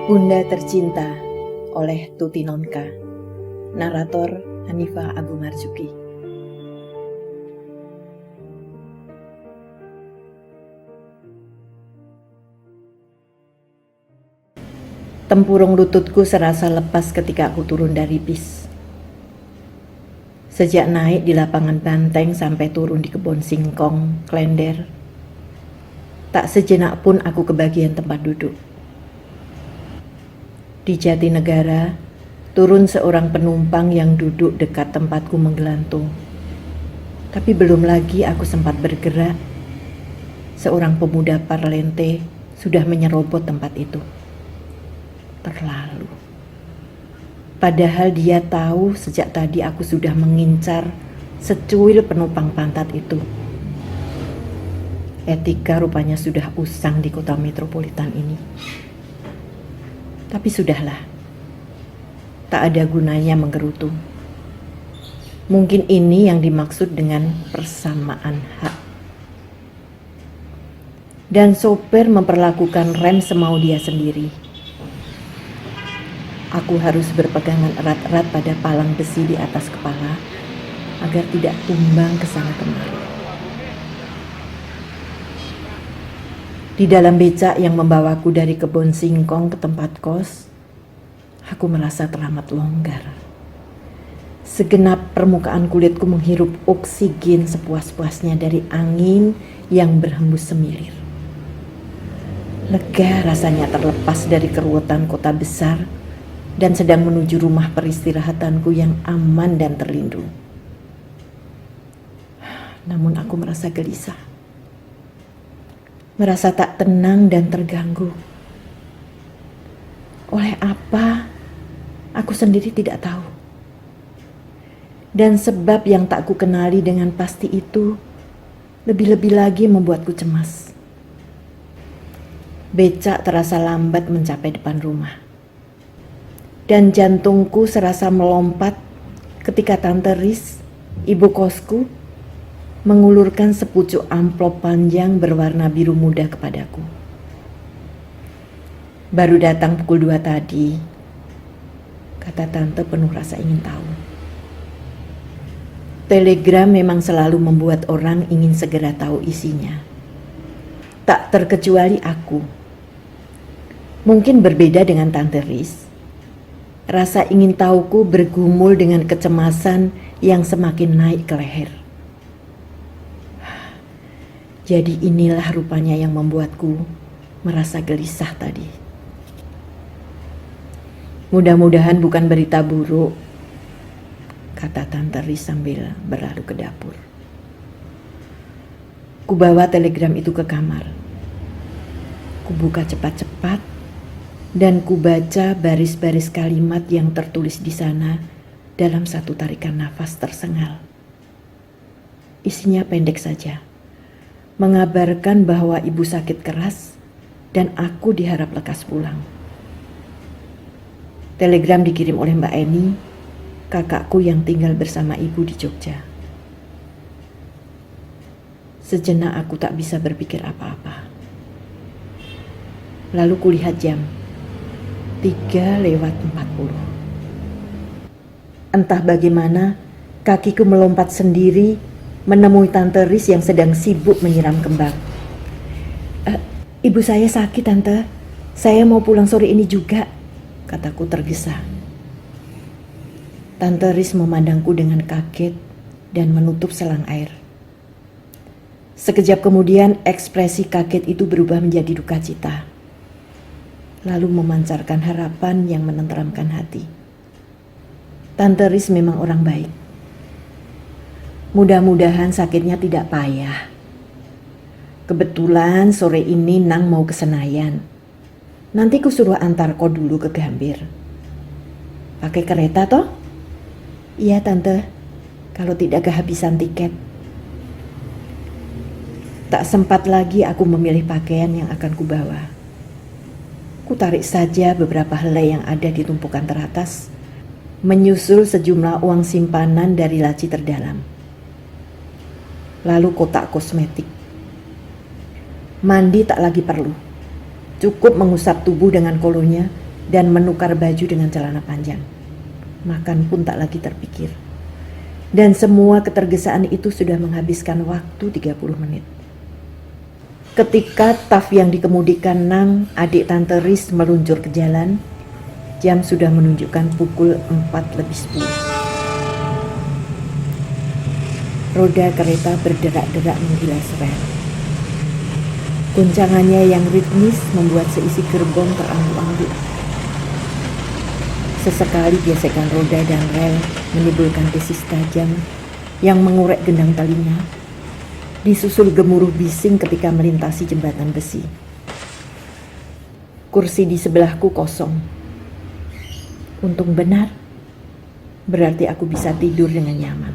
Bunda Tercinta oleh Tuti Nonka. Narator Hanifah Abu Marzuki. Tempurung lututku serasa lepas ketika aku turun dari bis. Sejak naik di lapangan banteng sampai turun di kebun singkong, Klender, tak sejenak pun aku kebagian tempat duduk. Di Jatinegara, turun seorang penumpang yang duduk dekat tempatku menggelantung. Tapi belum lagi aku sempat bergerak, seorang pemuda parlente sudah menyerobot tempat itu. Terlalu. Padahal dia tahu sejak tadi aku sudah mengincar secuil penumpang pantat itu. Etika rupanya sudah usang di kota metropolitan ini. Tapi sudahlah, tak ada gunanya menggerutu. Mungkin ini yang dimaksud dengan persamaan hak. Dan sopir memperlakukan rem semau dia sendiri. Aku harus berpegangan erat-erat pada palang besi di atas kepala agar tidak tumbang ke sana kemari. Di dalam becak yang membawaku dari kebun singkong ke tempat kos, aku merasa teramat longgar. Segenap permukaan kulitku menghirup oksigen sepuas-puasnya dari angin yang berhembus semilir. Lega rasanya terlepas dari keruwetan kota besar dan sedang menuju rumah peristirahatanku yang aman dan terlindung. Namun aku merasa gelisah. Merasa tak tenang dan terganggu. Oleh apa? Aku sendiri tidak tahu. Dan sebab yang tak kukenali dengan pasti itu lebih-lebih lagi membuatku cemas. Becak terasa lambat mencapai depan rumah. Dan jantungku serasa melompat ketika Tante Riz, ibu kosku, mengulurkan sepucuk amplop panjang berwarna biru muda kepadaku. Baru datang pukul 2 tadi, kata Tante penuh rasa ingin tahu. Telegram memang selalu membuat orang ingin segera tahu isinya. Tak terkecuali aku. Mungkin berbeda dengan Tante Riz. Rasa ingin tahuku bergumul dengan kecemasan yang semakin naik ke leher. Jadi inilah rupanya yang membuatku merasa gelisah tadi. Mudah-mudahan bukan berita buruk, kata Tante Riz sambil berlalu ke dapur. Kubawa telegram itu ke kamar. Kubuka cepat-cepat dan kubaca baris-baris kalimat yang tertulis di sana dalam satu tarikan nafas tersengal. Isinya pendek saja. Mengabarkan bahwa ibu sakit keras dan aku diharap lekas pulang. Telegram dikirim oleh Mbak Eni, kakakku yang tinggal bersama ibu di Jogja. Sejenak aku tak bisa berpikir apa-apa. Lalu kulihat jam, 3:40. Entah bagaimana, kakiku melompat sendiri menemui Tante Riz yang sedang sibuk menyiram kembang. Ibu saya sakit, Tante. Saya mau pulang sore ini juga, kataku tergesa. Tante Riz memandangku dengan kaget dan menutup selang air. Sekejap kemudian ekspresi kaget itu berubah menjadi duka cita. Lalu memancarkan harapan yang menenteramkan hati. Tante Riz memang orang baik. Mudah-mudahan sakitnya tidak payah. Kebetulan sore ini Nang mau ke Senayan. Nanti ku suruh antar kau dulu ke Gambir. Pakai kereta toh? Iya Tante, kalau tidak kehabisan tiket. Tak sempat lagi aku memilih pakaian yang akan kubawa. Ku tarik saja beberapa helai yang ada di tumpukan teratas, menyusul sejumlah uang simpanan dari laci terdalam. Lalu kotak kosmetik. Mandi tak lagi perlu. Cukup mengusap tubuh dengan kolonya dan menukar baju dengan celana panjang. Makan pun tak lagi terpikir. Dan semua ketergesaan itu sudah menghabiskan waktu 30 menit. Ketika Taf yang dikemudikan Nang, adik Tante Riz, meluncur ke jalan, jam sudah menunjukkan pukul 4:10. Roda kereta berderak-derak menggilas rel. Guncangannya yang ritmis membuat seisi gerbong terangguk-angguk. Sesekali gesekan roda dan rel menimbulkan desis tajam yang mengorek gendang telinga, disusul gemuruh bising ketika melintasi jembatan besi. Kursi di sebelahku kosong. Untung benar, berarti aku bisa tidur dengan nyaman.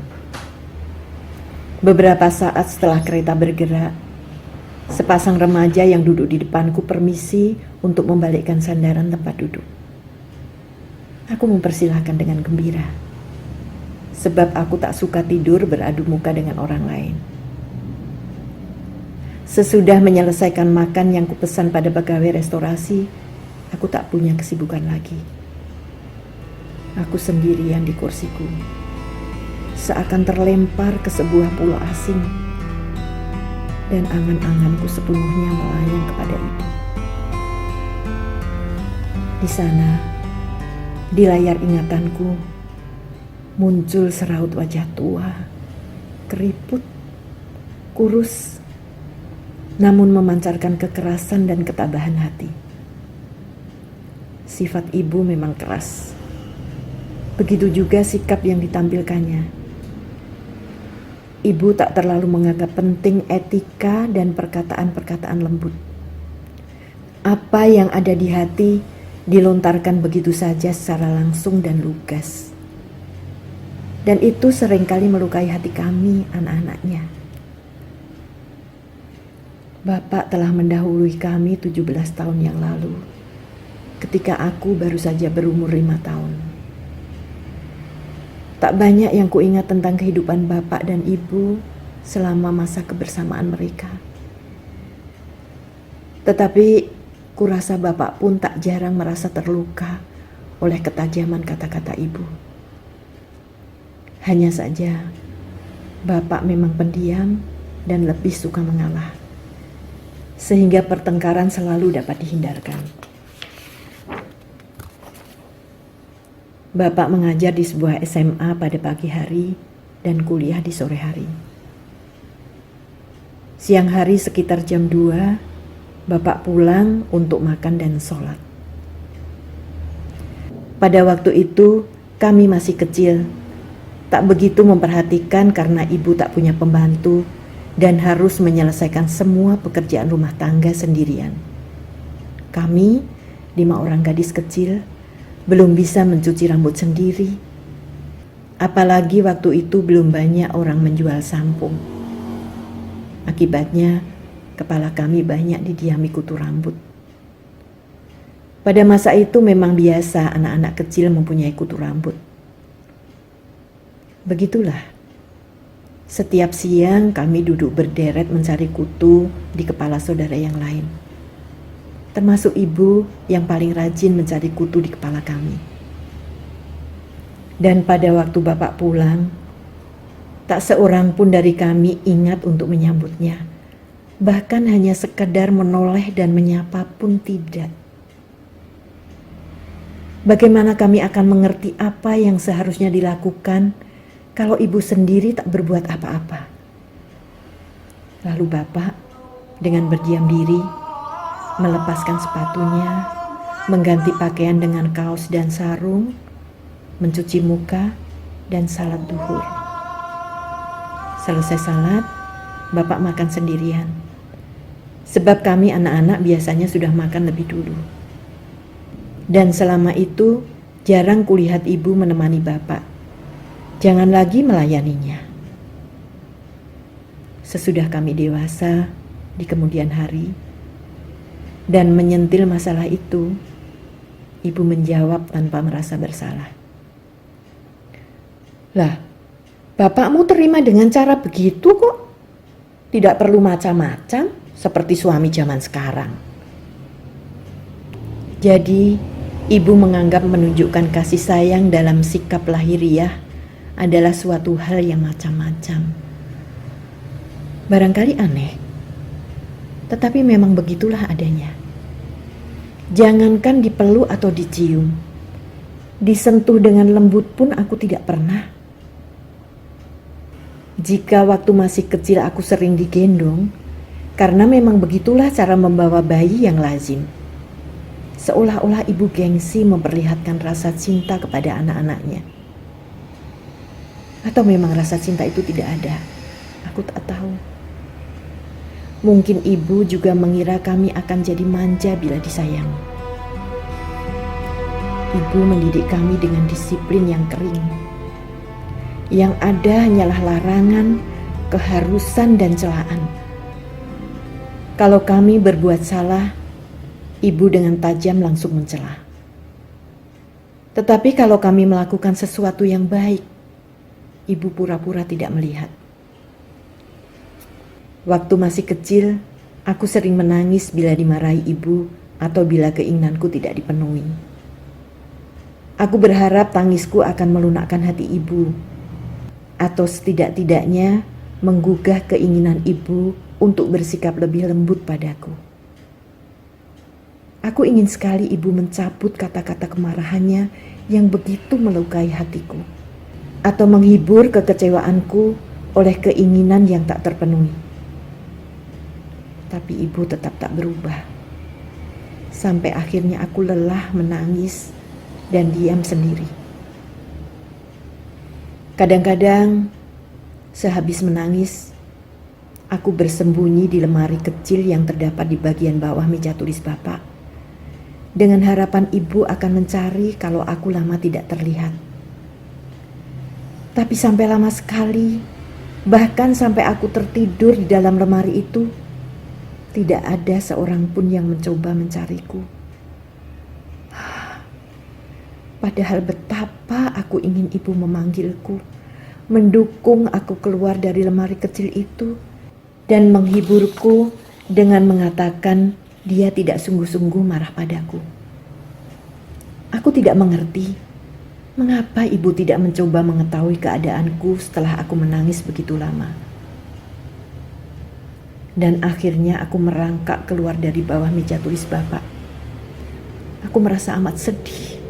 Beberapa saat setelah kereta bergerak, sepasang remaja yang duduk di depanku permisi untuk membalikkan sandaran tempat duduk. Aku mempersilahkan dengan gembira, sebab aku tak suka tidur beradu muka dengan orang lain. Sesudah menyelesaikan makan yang kupesan pada pegawai restorasi, aku tak punya kesibukan lagi. Aku sendirian di kursiku, seakan terlempar ke sebuah pulau asing, dan angan-anganku sepenuhnya melayang kepada ibu. Di sana, di layar ingatanku, muncul seraut wajah tua, keriput, kurus, namun memancarkan kekerasan dan ketabahan hati. Sifat ibu memang keras. Begitu juga sikap yang ditampilkannya. Ibu tak terlalu menganggap penting etika dan perkataan-perkataan lembut. Apa yang ada di hati dilontarkan begitu saja secara langsung dan lugas. Dan itu seringkali melukai hati kami, anak-anaknya. Bapak telah mendahului kami 17 tahun yang lalu, ketika aku baru saja berumur 5 tahun. Tak banyak yang kuingat tentang kehidupan bapak dan ibu selama masa kebersamaan mereka. Tetapi kurasa bapak pun tak jarang merasa terluka oleh ketajaman kata-kata ibu. Hanya saja, bapak memang pendiam dan lebih suka mengalah, sehingga pertengkaran selalu dapat dihindarkan. Bapak mengajar di sebuah SMA pada pagi hari dan kuliah di sore hari. Siang hari sekitar jam 2, Bapak pulang untuk makan dan sholat. Pada waktu itu kami masih kecil, tak begitu memperhatikan karena ibu tak punya pembantu dan harus menyelesaikan semua pekerjaan rumah tangga sendirian. Kami, 5 orang gadis kecil, belum bisa mencuci rambut sendiri. Apalagi waktu itu belum banyak orang menjual sampo. Akibatnya, kepala kami banyak didiami kutu rambut. Pada masa itu memang biasa anak-anak kecil mempunyai kutu rambut. Begitulah. Setiap siang kami duduk berderet mencari kutu di kepala saudara yang lain. Termasuk ibu yang paling rajin mencari kutu di kepala kami. Dan pada waktu bapak pulang, tak seorang pun dari kami ingat untuk menyambutnya. Bahkan hanya sekedar menoleh dan menyapa pun tidak. Bagaimana kami akan mengerti apa yang seharusnya dilakukan kalau ibu sendiri tak berbuat apa-apa? Lalu bapak dengan berdiam diri, melepaskan sepatunya, mengganti pakaian dengan kaos dan sarung, mencuci muka, dan salat duhur. Selesai salat, bapak makan sendirian. Sebab kami anak-anak biasanya sudah makan lebih dulu. Dan selama itu jarang kulihat ibu menemani bapak. Jangan lagi melayaninya. Sesudah kami dewasa di kemudian hari dan menyentil masalah itu, ibu menjawab tanpa merasa bersalah. Lah, bapakmu terima dengan cara begitu kok. Tidak perlu macam-macam seperti suami zaman sekarang. Jadi, Ibu menganggap menunjukkan kasih sayang dalam sikap lahiriah adalah suatu hal yang macam-macam. Barangkali aneh, tetapi memang begitulah adanya. Jangankan dipeluk atau dicium, disentuh dengan lembut pun aku tidak pernah. Jika waktu masih kecil aku sering digendong, karena memang begitulah cara membawa bayi yang lazim. Seolah-olah ibu gengsi memperlihatkan rasa cinta kepada anak-anaknya. Atau memang rasa cinta itu tidak ada, aku tak tahu. Mungkin ibu juga mengira kami akan jadi manja bila disayangi. Ibu mendidik kami dengan disiplin yang kering. Yang ada hanyalah larangan, keharusan, dan celaan. Kalau kami berbuat salah, ibu dengan tajam langsung mencela. Tetapi kalau kami melakukan sesuatu yang baik, ibu pura-pura tidak melihat. Waktu masih kecil, aku sering menangis bila dimarahi ibu atau bila keinginanku tidak dipenuhi. Aku berharap tangisku akan melunakkan hati ibu, atau setidak-tidaknya menggugah keinginan ibu untuk bersikap lebih lembut padaku. Aku ingin sekali ibu mencabut kata-kata kemarahannya yang begitu melukai hatiku, atau menghibur kekecewaanku oleh keinginan yang tak terpenuhi. Tapi ibu tetap tak berubah. Sampai akhirnya aku lelah menangis dan diam sendiri. Kadang-kadang sehabis menangis, aku bersembunyi di lemari kecil yang terdapat di bagian bawah meja tulis Bapak, dengan harapan ibu akan mencari kalau aku lama tidak terlihat. Tapi sampai lama sekali, bahkan sampai aku tertidur di dalam lemari itu, tidak ada seorang pun yang mencoba mencariku. Padahal betapa aku ingin ibu memanggilku, mendukung aku keluar dari lemari kecil itu, dan menghiburku dengan mengatakan dia tidak sungguh-sungguh marah padaku. Aku tidak mengerti mengapa ibu tidak mencoba mengetahui keadaanku setelah aku menangis begitu lama. Dan akhirnya aku merangkak keluar dari bawah meja tulis Bapak. Aku merasa amat sedih,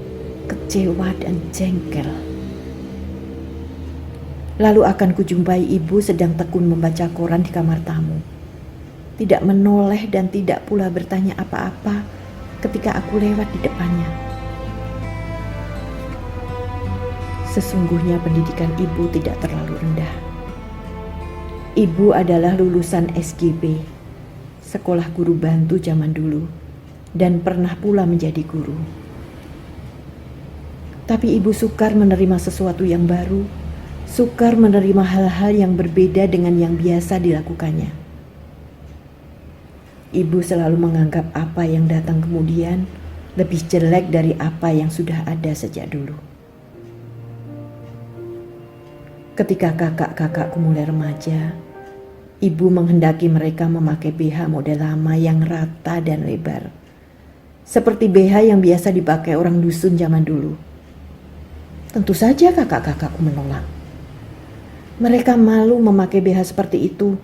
kecewa, dan jengkel. Lalu akan kujumpai ibu sedang tekun membaca koran di kamar tamu. Tidak menoleh dan tidak pula bertanya apa-apa ketika aku lewat di depannya. Sesungguhnya pendidikan ibu tidak terlalu rendah. Ibu adalah lulusan SGB, sekolah guru bantu zaman dulu, dan pernah pula menjadi guru. Tapi ibu sukar menerima sesuatu yang baru, sukar menerima hal-hal yang berbeda dengan yang biasa dilakukannya. Ibu selalu menganggap apa yang datang kemudian lebih jelek dari apa yang sudah ada sejak dulu. Ketika kakak-kakakku mulai remaja, ibu menghendaki mereka memakai BH model lama yang rata dan lebar, seperti BH yang biasa dipakai orang dusun zaman dulu. Tentu saja kakak-kakakku menolak. Mereka malu memakai BH seperti itu,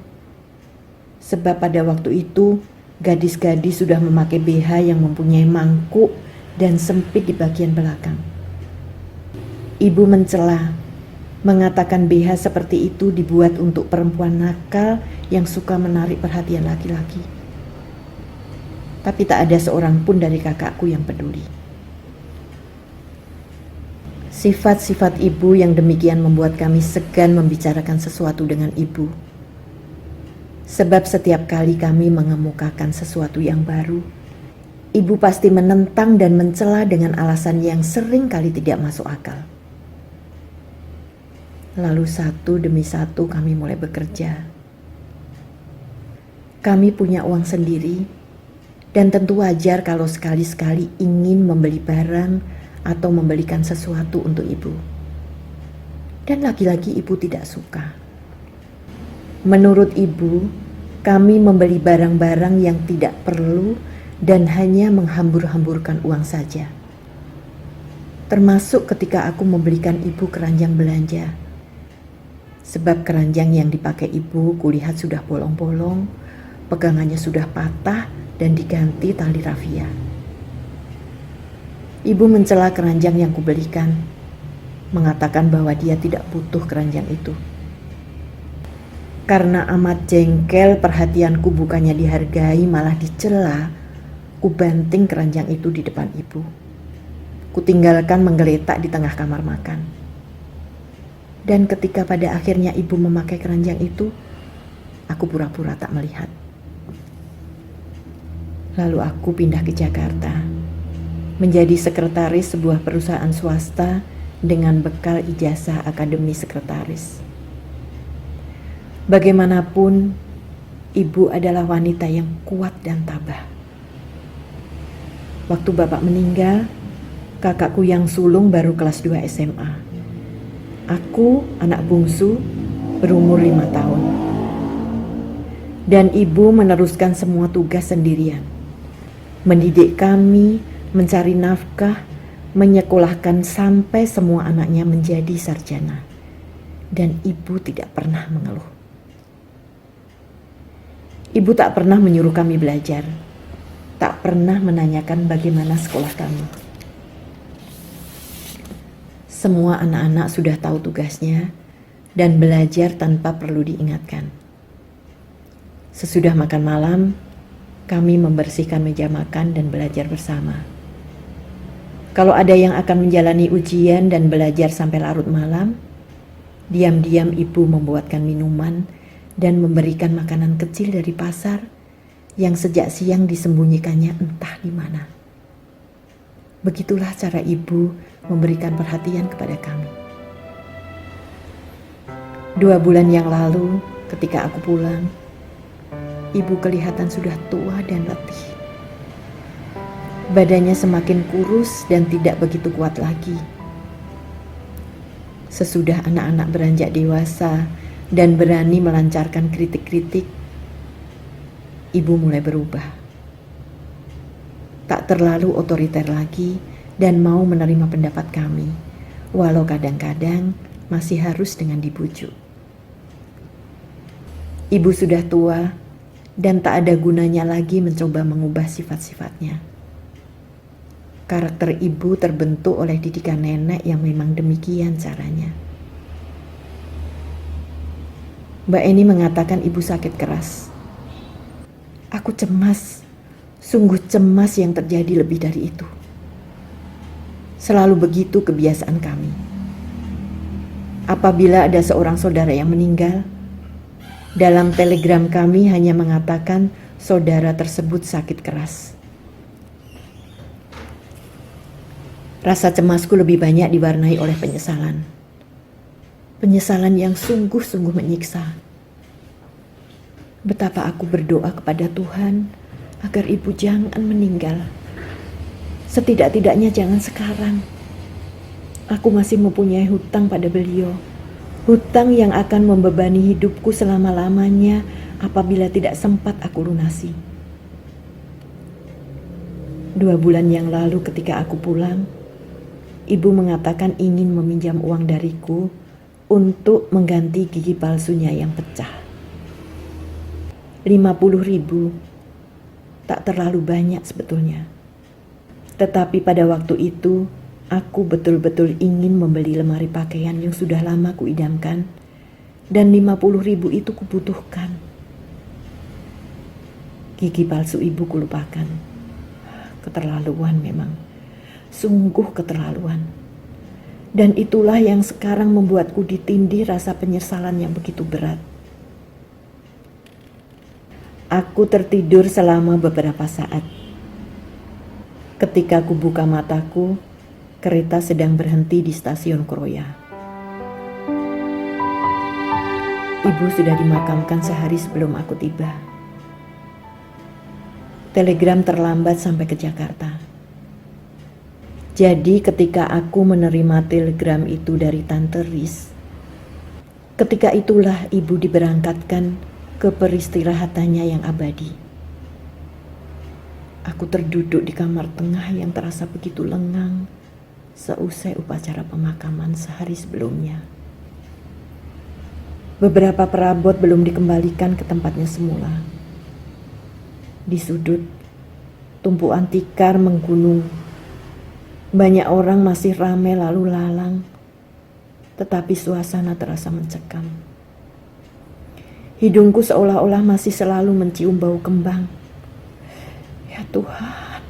sebab pada waktu itu gadis-gadis sudah memakai BH yang mempunyai mangkuk dan sempit di bagian belakang. Ibu mencela, mengatakan BH seperti itu dibuat untuk perempuan nakal yang suka menarik perhatian laki-laki. Tapi tak ada seorang pun dari kakakku yang peduli. Sifat-sifat ibu yang demikian membuat kami segan membicarakan sesuatu dengan ibu. Sebab setiap kali kami mengemukakan sesuatu yang baru, ibu pasti menentang dan mencela dengan alasan yang sering kali tidak masuk akal. Lalu satu demi satu kami mulai bekerja. Kami punya uang sendiri, dan tentu wajar kalau sekali-sekali ingin membeli barang atau membelikan sesuatu untuk ibu. Dan lagi-lagi ibu tidak suka. Menurut ibu, kami membeli barang-barang yang tidak perlu dan hanya menghambur-hamburkan uang saja. Termasuk ketika aku membelikan ibu keranjang belanja. Sebab keranjang yang dipakai ibu kulihat sudah bolong-bolong, pegangannya sudah patah dan diganti tali rafia. Ibu mencela keranjang yang kubelikan, mengatakan bahwa dia tidak butuh keranjang itu. Karena amat jengkel perhatianku bukannya dihargai malah dicela, kubanting keranjang itu di depan ibu. Kutinggalkan menggeletak di tengah kamar makan. Dan ketika pada akhirnya ibu memakai keranjang itu, aku pura-pura tak melihat. Lalu aku pindah ke Jakarta, menjadi sekretaris sebuah perusahaan swasta dengan bekal ijazah akademi sekretaris. Bagaimanapun, ibu adalah wanita yang kuat dan tabah. Waktu bapak meninggal, kakakku yang sulung baru kelas 2 SMA. Aku, anak bungsu, berumur 5 tahun. Dan ibu meneruskan semua tugas sendirian. Mendidik kami, mencari nafkah, menyekolahkan sampai semua anaknya menjadi sarjana. Dan ibu tidak pernah mengeluh. Ibu tak pernah menyuruh kami belajar, tak pernah menanyakan bagaimana sekolah kami. Semua anak-anak sudah tahu tugasnya dan belajar tanpa perlu diingatkan. Sesudah makan malam, kami membersihkan meja makan dan belajar bersama. Kalau ada yang akan menjalani ujian dan belajar sampai larut malam, diam-diam ibu membuatkan minuman dan memberikan makanan kecil dari pasar yang sejak siang disembunyikannya entah di mana. Begitulah cara ibu memberikan perhatian kepada kami. 2 bulan yang lalu, ketika aku pulang, ibu kelihatan sudah tua dan letih. Badannya semakin kurus dan tidak begitu kuat lagi. Sesudah anak-anak beranjak dewasa dan berani melancarkan kritik-kritik, ibu mulai berubah. Tak terlalu otoriter lagi dan mau menerima pendapat kami, walau kadang-kadang masih harus dengan dibujuk. Ibu sudah tua dan tak ada gunanya lagi mencoba mengubah sifat-sifatnya. Karakter ibu terbentuk oleh didikan nenek yang memang demikian caranya. Mbak Eni mengatakan ibu sakit keras. Aku cemas, sungguh cemas yang terjadi lebih dari itu. Selalu begitu kebiasaan kami. Apabila ada seorang saudara yang meninggal, dalam telegram kami hanya mengatakan saudara tersebut sakit keras. Rasa cemasku lebih banyak diwarnai oleh penyesalan. Penyesalan yang sungguh-sungguh menyiksa. Betapa aku berdoa kepada Tuhan agar ibu jangan meninggal. Setidak-tidaknya jangan sekarang. Aku masih mempunyai hutang pada beliau. Hutang yang akan membebani hidupku selama-lamanya apabila tidak sempat aku lunasi. 2 bulan yang lalu ketika aku pulang, ibu mengatakan ingin meminjam uang dariku untuk mengganti gigi palsunya yang pecah. 50.000 tak terlalu banyak sebetulnya. Tetapi pada waktu itu, aku betul-betul ingin membeli lemari pakaian yang sudah lama kuidamkan, dan 50.000 itu kubutuhkan. Gigi palsu ibu kulupakan. Keterlaluan memang, sungguh keterlaluan. Dan itulah yang sekarang membuatku ditindih rasa penyesalan yang begitu berat. Aku tertidur selama beberapa saat. Ketika ku buka mataku, kereta sedang berhenti di stasiun Kroya. Ibu sudah dimakamkan sehari sebelum aku tiba. Telegram terlambat sampai ke Jakarta. Jadi ketika aku menerima telegram itu dari Tante Riz, ketika itulah ibu diberangkatkan ke peristirahatannya yang abadi. Aku terduduk di kamar tengah yang terasa begitu lengang, seusai upacara pemakaman sehari sebelumnya. Beberapa perabot belum dikembalikan ke tempatnya semula. Di sudut, tumpuan tikar menggunung. Banyak orang masih ramai lalu lalang, tetapi suasana terasa mencekam. Hidungku seolah-olah masih selalu mencium bau kembang. Ya Tuhan,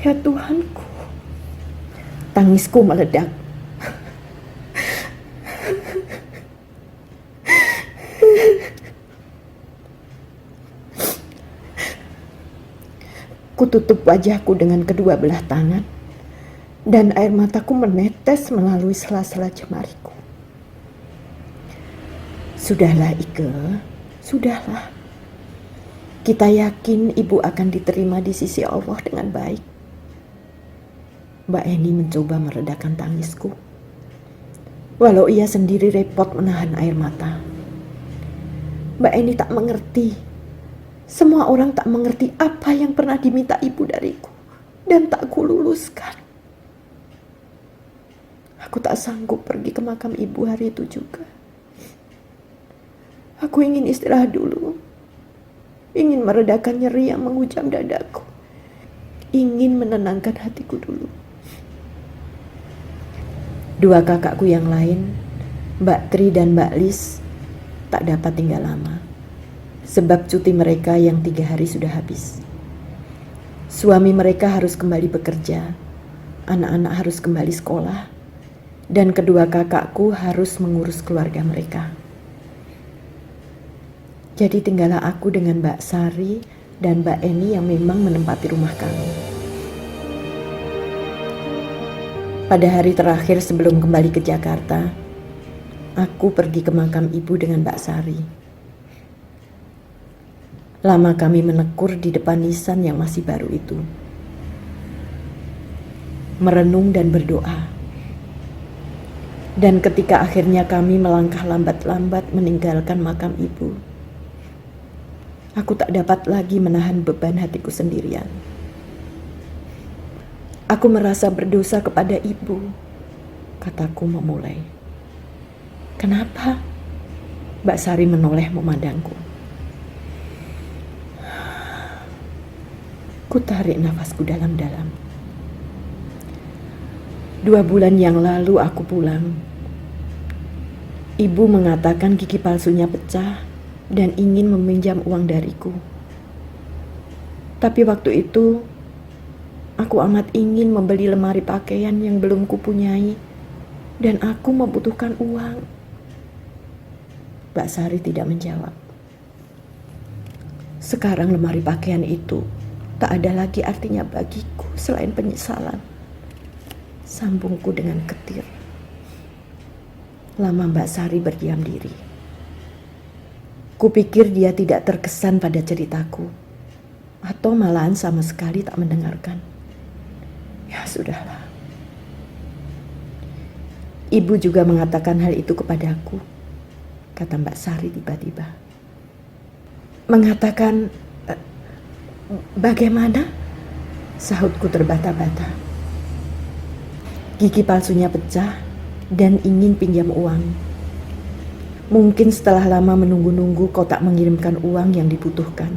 ya Tuhanku. Tangisku meledak. Kututup wajahku dengan kedua belah tangan, dan air mataku menetes melalui sela-sela jemariku. Sudahlah Ike, sudahlah. Kita yakin ibu akan diterima di sisi Allah dengan baik. Mbak Eni mencoba meredakan tangisku, walau ia sendiri repot menahan air mata. Mbak Eni tak mengerti. Semua orang tak mengerti apa yang pernah diminta ibu dariku dan tak kululuskan. Aku tak sanggup pergi ke makam ibu hari itu juga. Aku ingin istirahat dulu. Ingin meredakan nyeri yang menghujam dadaku. Ingin menenangkan hatiku dulu. Dua kakakku yang lain, Mbak Tri dan Mbak Lis, tak dapat tinggal lama. Sebab cuti mereka yang 3 hari sudah habis. Suami mereka harus kembali bekerja, anak-anak harus kembali sekolah, dan kedua kakakku harus mengurus keluarga mereka. Jadi tinggallah aku dengan Mbak Sari dan Mbak Eni yang memang menempati rumah kami. Pada hari terakhir sebelum kembali ke Jakarta, aku pergi ke makam ibu dengan Mbak Sari. Lama kami menekur di depan nisan yang masih baru itu. Merenung dan berdoa. Dan ketika akhirnya kami melangkah lambat-lambat meninggalkan makam ibu, aku tak dapat lagi menahan beban hatiku sendirian. Aku merasa berdosa kepada ibu, kataku memulai. Kenapa? Mbak Sari menoleh memandangku. Ku tarik nafasku dalam-dalam. 2 bulan yang lalu aku pulang. Ibu mengatakan gigi palsunya pecah dan ingin meminjam uang dariku. Tapi waktu itu, aku amat ingin membeli lemari pakaian yang belum kupunyai dan aku membutuhkan uang. Mbak Sari tidak menjawab. Sekarang lemari pakaian itu tak ada lagi artinya bagiku selain penyesalan. Sambungku dengan ketir. Lama Mbak Sari berdiam diri. Kupikir dia tidak terkesan pada ceritaku, atau malahan sama sekali tak mendengarkan. Ya sudahlah. Ibu juga mengatakan hal itu kepadaku, kata Mbak Sari tiba-tiba. Mengatakan, bagaimana? Sahutku terbata-bata. Gigi palsunya pecah dan ingin pinjam uang. Mungkin setelah lama menunggu-nunggu kau tak mengirimkan uang yang dibutuhkan.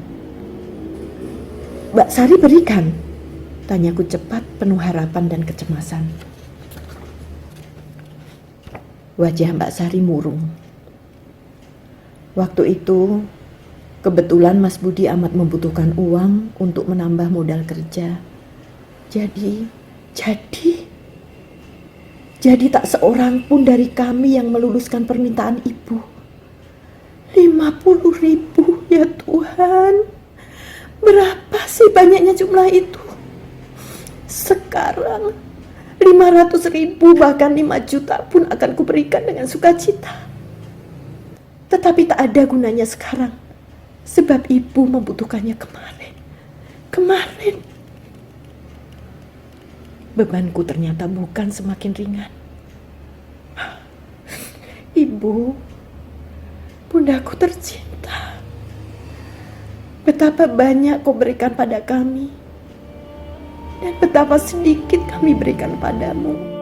Mbak Sari berikan, tanyaku cepat penuh harapan dan kecemasan. Wajah Mbak Sari murung. Waktu itu, kebetulan Mas Budi amat membutuhkan uang untuk menambah modal kerja. Jadi tak seorang pun dari kami yang meluluskan permintaan ibu. 50.000 ya Tuhan. Berapa sih banyaknya jumlah itu? Sekarang 500.000 bahkan 5 juta pun akan kuberikan dengan sukacita. Tetapi tak ada gunanya sekarang. Sebab ibu membutuhkannya kemarin. Bebanku ternyata bukan semakin ringan. Ibu, bundaku tercinta. Betapa banyak kau berikan pada kami. dan betapa sedikit kami berikan padamu.